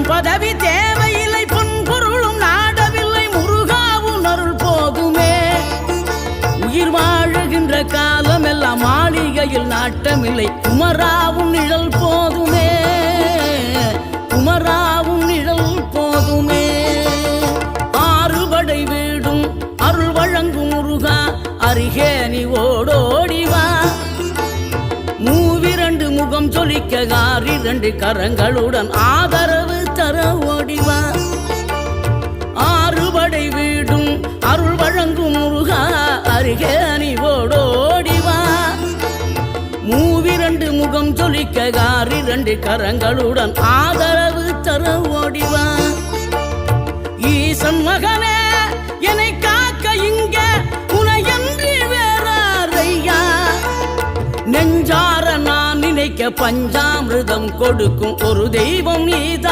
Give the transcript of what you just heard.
பணம் பதவி தேவையில்லை, பொன் பொருளும் நாடவில்லை, முருகாவும் அருள் போதுமே. உயிர் வாழுகின்ற காலம் எல்லாம் மாளிகையில் நாட்டமில்லை, குமராவும் நிழல் போதுமே, குமராவும் நிழல் போதுமே. ஆறுபடை வீடும் அருள் வழங்கும் முருகா, அருகே நீ ஓடோடிவா. மூவிரண்டு முகம் சொலிக்க ஆறிரண்டு கரங்களுடன் ஆதரவு தர ஓடிவா. ஆறுபடை வீடும் அருள் வழங்கும் முருகா, அருகே நீ ஓடோடிவா. மூவிரண்டு முகம் சொலிக்க ஆறிரண்டு கரங்களுடன் ஆதரவு தர ஓடிவா. ஈசன் மகனே என்னை காக்க இங்க உனையன்றி வேறாரையா. நெஞ்சார நான் நினைக்க பஞ்சாமிர்தம் கொடுக்கும் ஒரு தெய்வம் நீதான்.